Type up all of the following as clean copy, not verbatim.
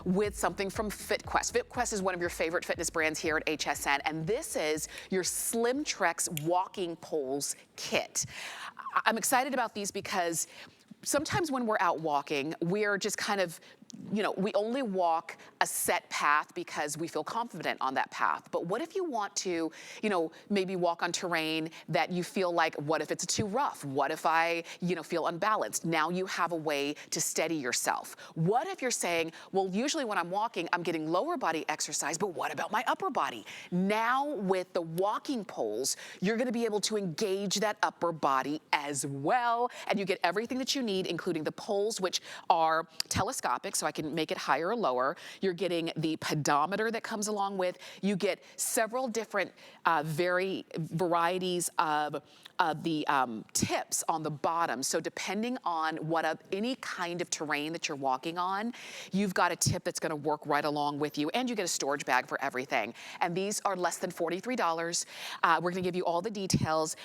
with something from FitQuest. FitQuest is one of your favorite fitness brands here at HSN, and this is your SlimTrex walking poles kit. I'm excited about these because sometimes when we're out walking, we're just kind of, you know, we only walk a set path because we feel confident on that path. But what if you want to, you know, maybe walk on terrain that you feel like, what if it's too rough? What if I, you know, feel unbalanced? Now you have a way to steady yourself. What if you're saying, well, usually when I'm walking, I'm getting lower body exercise, but what about my upper body? Now with the walking poles, you're gonna be able to engage that upper body as well. And you get everything that you need, including the poles, which are telescopic, so I can make it higher or lower. You're getting the pedometer that comes along with. You get several different varieties of the tips on the bottom. So depending on any kind of terrain that you're walking on, you've got a tip that's gonna work right along with you, and you get a storage bag for everything. And these are less than $43. We're gonna give you all the details.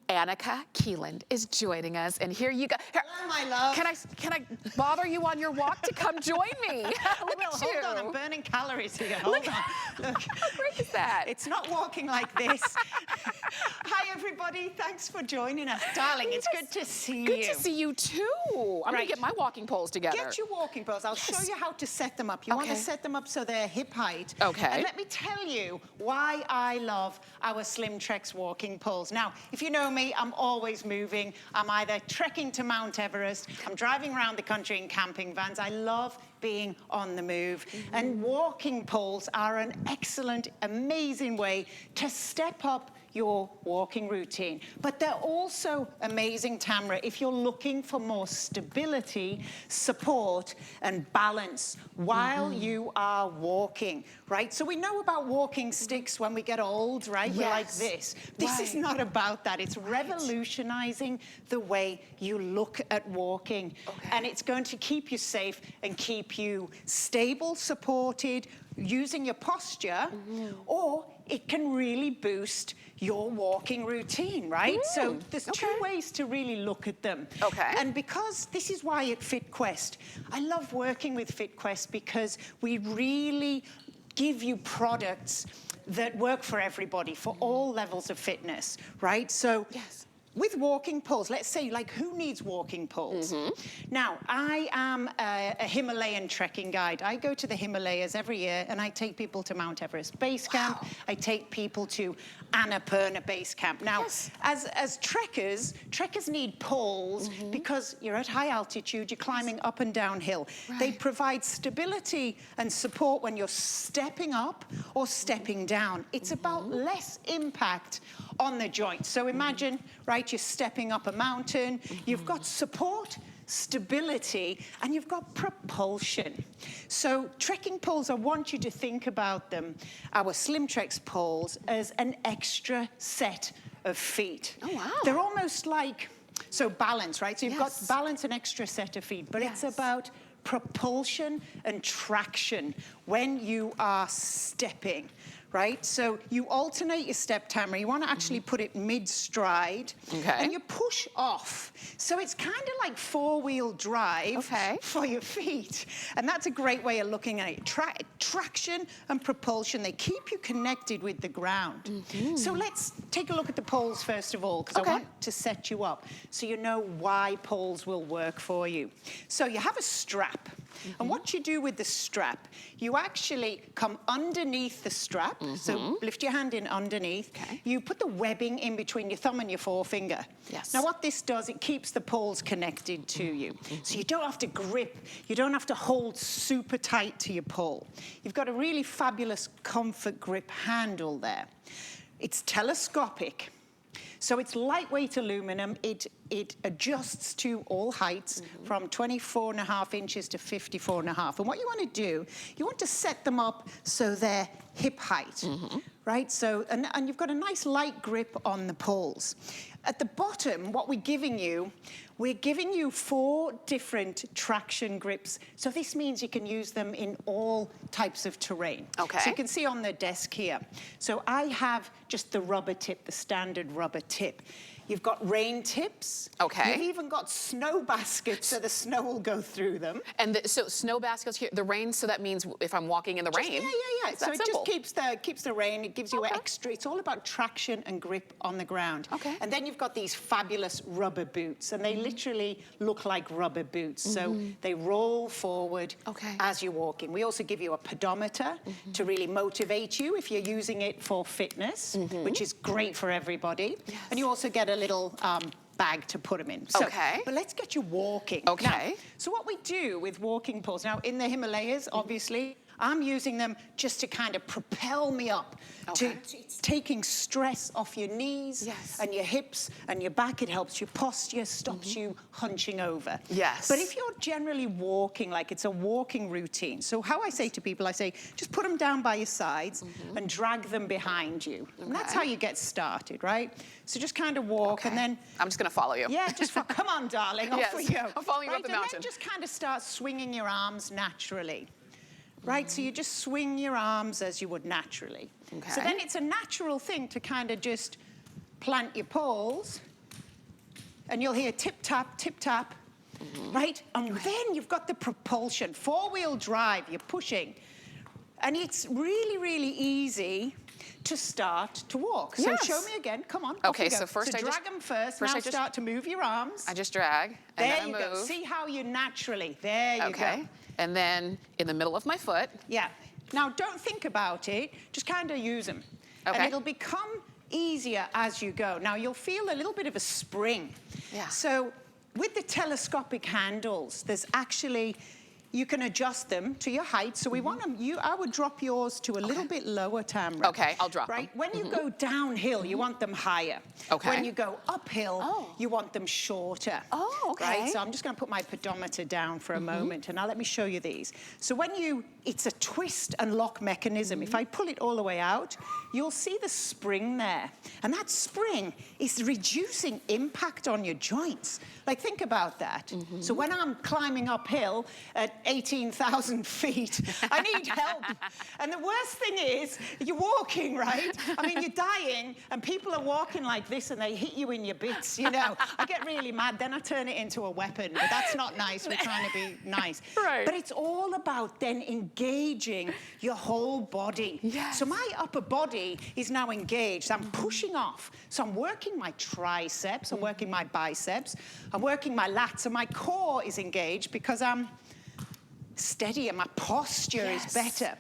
Annika Keeland is joining us, and here you go. Hello, my love. Can I bother you on your walk to come join me? Hold on, I'm burning calories here. Hold on. Look. How great is that? It's not walking like this. Hi, everybody. Thanks for joining us. Darling, it's good to see you. Good to see you, too. I'm going to get my walking poles together. Get your walking poles. I'll show you how to set them up. You want to set them up so they're hip height. Okay. And let me tell you why I love our SlimTrex walking poles. Now, if you know me, I'm always moving. I'm either trekking to Mount Everest, I'm driving around the country in camping vans. I love being on the move. And walking poles are an excellent, amazing way to step up your walking routine. But they're also amazing, Tamra, if you're looking for more stability, support, and balance while you are walking, right? So we know about walking sticks when we get old, right? Yes. We're like this. This is not about that. It's revolutionizing the way you look at walking. And it's going to keep you safe and keep you stable, supported, using your posture, or it can really boost your walking routine, right? So there's two ways to really look at them. And because this is why at FitQuest, I love working with FitQuest because we really give you products that work for everybody, for all levels of fitness, right? So with walking poles, let's say, like, who needs walking poles? Now, I am a Himalayan trekking guide. I go to the Himalayas every year, and I take people to Mount Everest Base Camp. I take people to Annapurna Base Camp. Now, as trekkers need poles because you're at high altitude, you're climbing up and down hill. They provide stability and support when you're stepping up or stepping down. It's about less impact on the joints. So imagine, right, you're stepping up a mountain, you've got support, stability, and you've got propulsion. So trekking poles, I want you to think about them, our SlimTrex poles, as an extra set of feet. Oh, wow. They're almost like, so balance, right? So you've got balance, an extra set of feet, but it's about propulsion and traction when you are stepping, right? So you alternate your step, Tamara. You want to actually put it mid-stride, and you push off. So it's kind of like four-wheel drive for your feet. And that's a great way of looking at it. Traction and propulsion, they keep you connected with the ground. So let's take a look at the poles first of all, because I want to set you up so you know why poles will work for you. So you have a strap. And what you do with the strap, you actually come underneath the strap. So lift your hand in underneath. You put the webbing in between your thumb and your forefinger. Now what this does, it keeps the poles connected to you. So you don't have to grip, you don't have to hold super tight to your pole. You've got a really fabulous comfort grip handle there. It's telescopic. So it's lightweight aluminum. It adjusts to all heights from 24.5 inches to 54.5. And what you want to do, you want to set them up so they're hip height, right? So, and you've got a nice light grip on the poles. At the bottom, what we're giving you 4 different traction grips. So this means you can use them in all types of terrain. So you can see on the desk here. So I have just the rubber tip, the standard rubber tip. You've got rain tips. Okay. You've even got snow baskets so the snow will go through them. And so snow baskets here, the rain, so that means if I'm walking in the rain. Yeah. So it just keeps the rain, it gives you extra. It's all about traction and grip on the ground. Okay. And then you've got these fabulous rubber boots, and they literally look like rubber boots. So they roll forward as you're walking. We also give you a pedometer to really motivate you if you're using it for fitness, which is great for everybody. Yes. And you also get a little bag to put them in. So, but let's get you walking. Okay. Now, so what we do with walking poles, now in the Himalayas, obviously, I'm using them just to kind of propel me up. It's taking stress off your knees and your hips and your back. It helps your posture, stops you hunching over. Yes. But if you're generally walking, like it's a walking routine, so how I say to people, I say, just put them down by your sides and drag them behind you. And that's how you get started, right? So just kind of walk and then... I'm just going to follow you. Yeah, just come on, darling, off we go. I'm following you up the mountain. And then just kind of start swinging your arms naturally. Right, so you just swing your arms as you would naturally. Okay. So then it's a natural thing to kind of just plant your poles, and you'll hear tip-tap, tip-tap, right? And then you've got the propulsion, four-wheel drive, you're pushing. And it's really, really easy to start to walk. So show me again, come on. Okay, so first I just... drag them first, now start to move your arms. I just drag, and then I move. There you go, see how you naturally, there you go. And then in the middle of my foot. Yeah. Now, don't think about it. Just kind of use them. Okay. And it'll become easier as you go. Now, you'll feel a little bit of a spring. Yeah. So with the telescopic handles, there's actually... You can adjust them to your height. So we want them, I would drop yours to a little bit lower, Tamra. Okay, I'll drop them. When you go downhill, you want them higher. Okay. When you go uphill, you want them shorter. Oh, okay. Right, so I'm just gonna put my pedometer down for a moment, and now let me show you these. So when it's a twist and lock mechanism. If I pull it all the way out, you'll see the spring there. And that spring is reducing impact on your joints. Like, think about that. So when I'm climbing uphill at 18,000 feet, I need help. And the worst thing is, you're walking, right? I mean, you're dying, and people are walking like this, and they hit you in your bits, you know. I get really mad, then I turn it into a weapon, but that's not nice. We're trying to be nice. Right. But it's all about then engaging your whole body. Yes. So my upper body is now engaged. I'm pushing off. So I'm working my triceps, I'm working my biceps, I'm working my lats, and my core is engaged because I'm steady and my posture is better.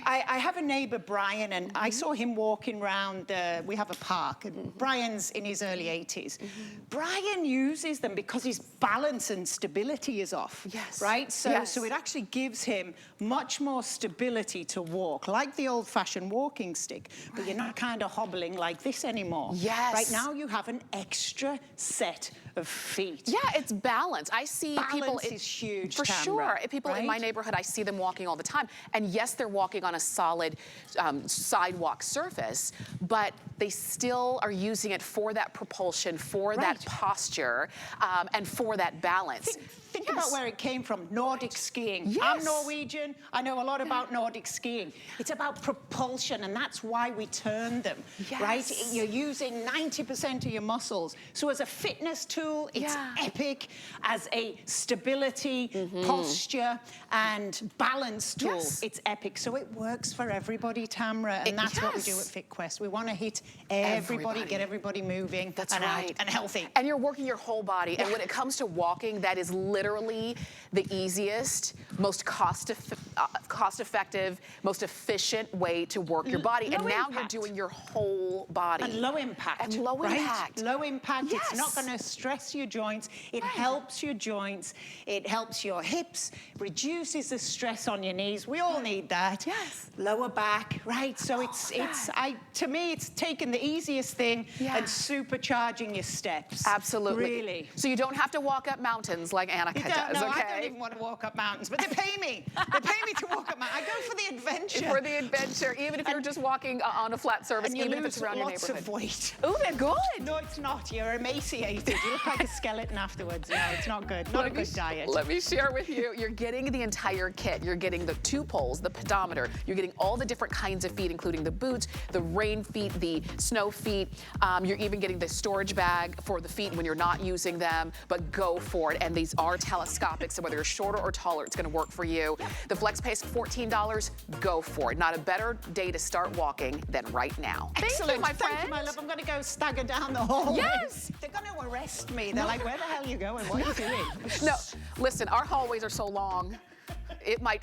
I have a neighbor, Brian, and I saw him walking around, we have a park, and Brian's in his early 80s. Brian uses them because his balance and stability is off, right? So it actually gives him much more stability to walk, like the old-fashioned walking stick, but you're not kind of hobbling like this anymore. Yes. Right now you have an extra set of feet. Yeah, it's balance. I see people... Balance is huge, for sure. People in my neighborhood, I see them walking all the time. And yes, they're walking on a solid sidewalk surface, but they still are using it for that propulsion, for that posture, and for that balance. Think about where it came from, Nordic skiing. I'm Norwegian, I know a lot about Nordic skiing. It's about propulsion, and that's why we turn them, right? You're using 90% of your muscles. So as a fitness tool, it's epic. As a stability, posture, and balance tool, it's epic. So it works for everybody, Tamra, and that's what we do at FitQuest. We want to hit everybody, get everybody moving and out and healthy. And you're working your whole body, and when it comes to walking, that is literally the easiest, most cost-effective, most efficient way to work your body. And now you're doing your whole body. And low impact. And low impact. Low impact. It's not going to stress your joints. It helps your joints. It helps your hips, reduces the stress on your knees. We all need that. Yes. Lower back, right? So to me, it's taking the easiest thing and supercharging your steps. Absolutely. Really. So you don't have to walk up mountains like Annika does, no, I don't even want to walk up mountains, but they pay me. They pay me to walk up mountains. I go for the adventure. For the adventure, even if you're just walking on a flat surface, And you even if it's lose around your lots neighborhood. of weight. Oh, they're good. No, it's not. You're emaciated. You look like a skeleton afterwards. No, it's not good. Not a good diet. Let me share with you. You're getting the entire kit. You're getting the 2 poles, the pedometer. You're getting all the different kinds of feet, including the boots, the rain feet, the snow feet. You're even getting the storage bag for the feet when you're not using them, but go for it. And these are telescopic, so whether you're shorter or taller, it's gonna work for you. The flex pay is $14, go for it. Not a better day to start walking than right now. Excellent. Thank you, my Thank friend. you, my love. I'm going to go stagger down the hallway. Yes. They're going to arrest me. They're like, where the hell are you going? What are you doing? No, listen, our hallways are so long, it might